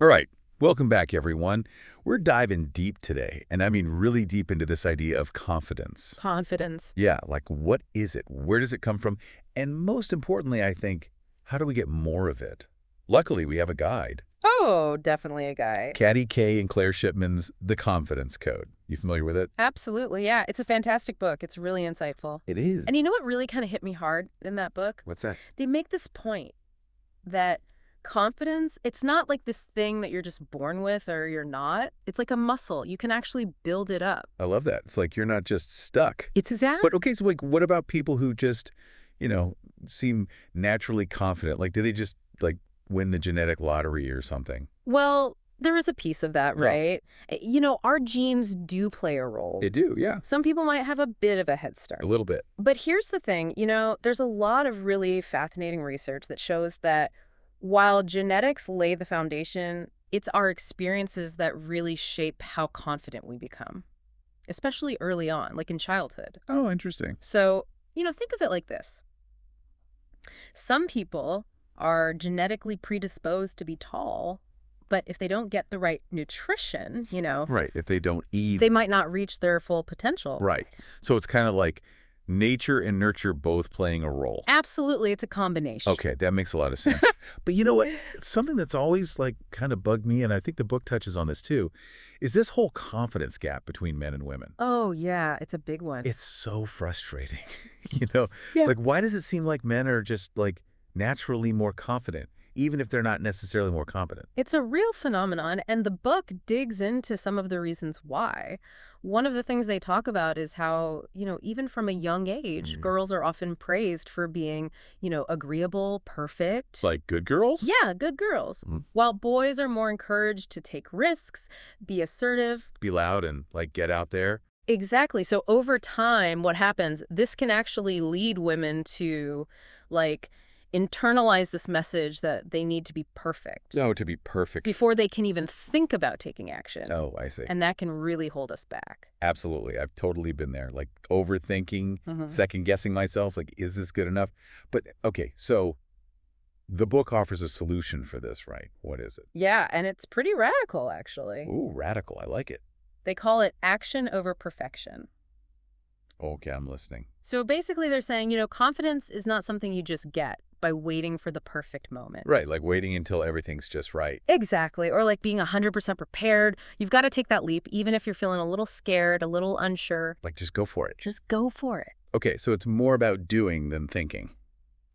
All right, welcome back, everyone. We're diving deep today, and I mean really deep into this idea of confidence. Confidence. Yeah, like what is it? Where does it come from? And most importantly, I think, how do we get more of it? Luckily, we have a guide. Oh, definitely a guy. Katty K and Claire Shipman's The Confidence Code. You familiar with it? Absolutely, yeah. It's a fantastic book. It's really insightful. It is. And you know what really kind of hit me hard in that book? What's that? They make this point that confidence, it's not like this thing that you're just born with or you're not. It's like a muscle. You can actually build it up. I love that. It's like you're not just stuck. It's exact. But okay, so like what about people who just, you know, seem naturally confident? Like, do they just like win the genetic lottery or something? Well, there is a piece of that, Yeah. right? You know, our genes do play a role. They do, yeah. Some people might have a bit of a head start. A little bit. But here's the thing, you know, there's a lot of really fascinating research that shows that while genetics lay the foundation, it's our experiences that really shape how confident we become, especially early on, like in childhood. Oh, interesting. So, you know, think of it like this. Some people are genetically predisposed to be tall, but if they don't get the right nutrition, you know, Right, if they don't eat. they might not reach their full potential. Right. So it's kind of like nature and nurture both playing a role. Absolutely, it's a combination. Okay, that makes a lot of sense. But you know what? Something that's always like kind of bugged me, and I think the book touches on this too, is this whole confidence gap between men and women. Oh, yeah, it's a big one. It's so frustrating. You know, Yeah. like why does it seem like men are just like naturally more confident, even if they're not necessarily more competent? It's a real phenomenon, and the book digs into some of the reasons why. One of the things they talk about is how, you know, even from a young age, Mhm. girls are often praised for being, you know, agreeable, perfect. Like good girls? Yeah, good girls. Mhm. While boys are more encouraged to take risks, be assertive. Be loud and like get out there. Exactly. So over time, what happens, this can actually lead women to, like, internalize this message that they need to be perfect No, to be perfect. before they can even think about taking action. Oh, I see. And that can really hold us back. Absolutely. I've totally been there. Like overthinking, Mhm. second guessing myself. Like, is this good enough? But okay, so the book offers a solution for this, right? What is it? Yeah, and it's pretty radical, actually. Ooh, radical. I like it. They call it action over perfection. Okay, I'm listening. So basically, they're saying, you know, confidence is not something you just get by waiting for the perfect moment. Right, like waiting until everything's just right. Exactly. Or like being 100% prepared. You've got to take that leap, even if you're feeling a little scared, a little unsure. Like, just go for it. Just go for it. Okay, so it's more about doing than thinking.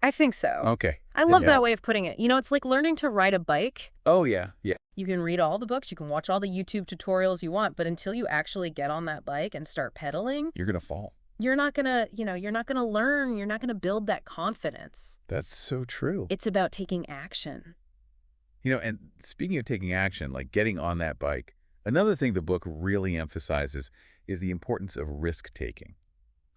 I think so. Okay. I love Yeah. that way of putting it. You know, it's like learning to ride a bike. Oh, yeah. Yeah. You can read all the books, you can watch all the YouTube tutorials you want, but until you actually get on that bike and start pedaling, You're going to fall. you're not gonna, you know, you're not gonna learn, you're not gonna build that confidence. That's so true. It's about taking action. You know, and speaking of taking action, like getting on that bike, another thing the book really emphasizes is the importance of risk-taking.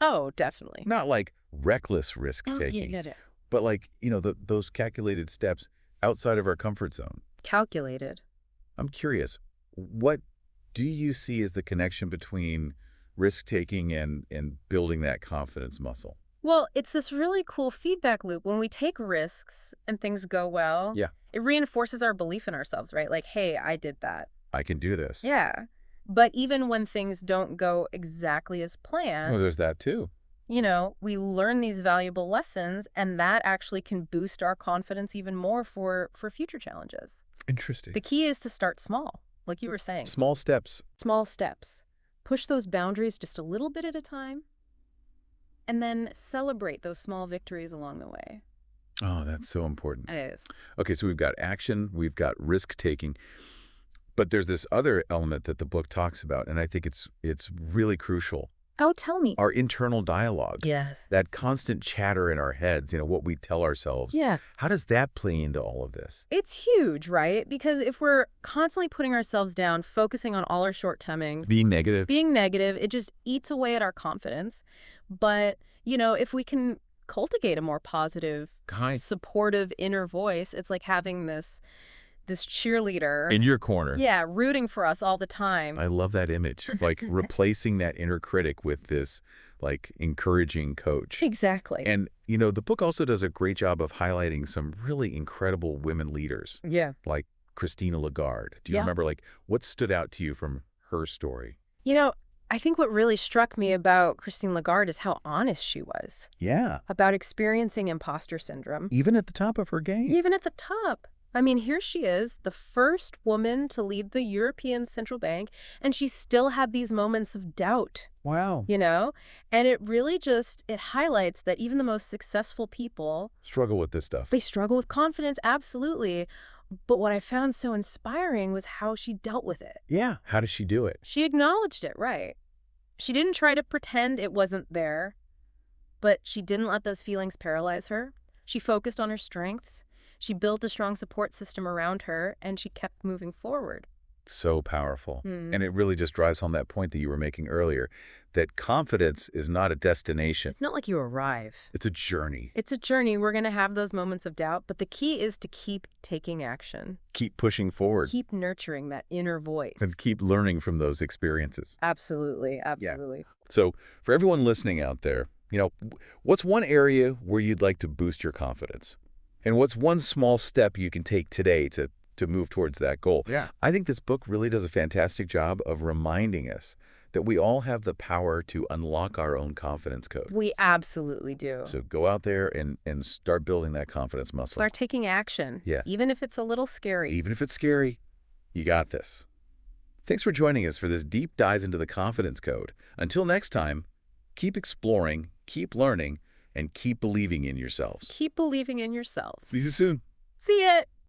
Oh, definitely. Not like reckless Oh, risk-taking, yeah, yeah. but like, you know, those calculated steps outside of our comfort zone. Calculated. I'm curious, what do you see as the connection between risk-taking and building that confidence muscle? Well, it's this really cool feedback loop. When we take risks and things go well, Yeah. it reinforces our belief in ourselves, right? Like, hey, I did that. I can do this. Yeah. But even when things don't go exactly as planned, Well, there's that too. you know, we learn these valuable lessons, and that actually can boost our confidence even more for future challenges. Interesting. The key is to start small, like you were saying. Small steps. Small steps. Push those boundaries just a little bit at a time, and then celebrate those small victories along the way. Oh, that's so important. It is. Okay, so we've got action, we've got risk-taking, but there's this other element that the book talks about, and I think it's really crucial. Oh, tell me. Our internal dialogue. Yes. That constant chatter in our heads, you know, what we tell ourselves. Yeah. How does that play into all of this? It's huge, right? Because if we're constantly putting ourselves down, focusing on all our shortcomings, Being negative. being negative, it just eats away at our confidence. But, you know, if we can cultivate a more positive, Kind. supportive inner voice, it's like having this cheerleader. In your corner. Yeah, rooting for us all the time. I love that image. Like replacing that inner critic with this like encouraging coach. Exactly. And, you know, the book also does a great job of highlighting some really incredible women leaders yeah. like Christina Lagarde. Do you Yeah. remember, like, what stood out to you from her story? You know, I think what really struck me about Christine Lagarde is how honest she was Yeah. about experiencing imposter syndrome, Even at the top of her game. even at the top. I mean, here she is, the first woman to lead the European Central Bank, and she still had these moments of doubt, Wow. you know? And it really it highlights that even the most successful people, Struggle with this stuff. they struggle with confidence, absolutely. But what I found so inspiring was how she dealt with it. Yeah. How does she do it? She acknowledged it, right? She didn't try to pretend it wasn't there, but she didn't let those feelings paralyze her. She focused on her strengths. She built a strong support system around her, and she kept moving forward. So powerful. Hmm. And it really just drives home that point that you were making earlier, that confidence is not a destination. It's not like you arrive. It's a journey. It's a journey. We're going to have those moments of doubt, but the key is to keep taking action. Keep pushing forward Keep nurturing that inner voice. and keep learning from those experiences. Absolutely, absolutely. So for everyone listening out there, what's one area where you'd like to boost your confidence? And what's one small step you can take today to move towards that goal? Yeah. I think this book really does a fantastic job of reminding us that we all have the power to unlock our own confidence code. We absolutely do. So go out there and start building that confidence muscle. Start taking action. Yeah. Even if it's a little scary. Even if it's scary, you got this. Thanks for joining us for this deep dive into the confidence code. Until next time, keep exploring, keep learning, and keep believing in yourselves. Keep believing in yourselves. See you soon. See it.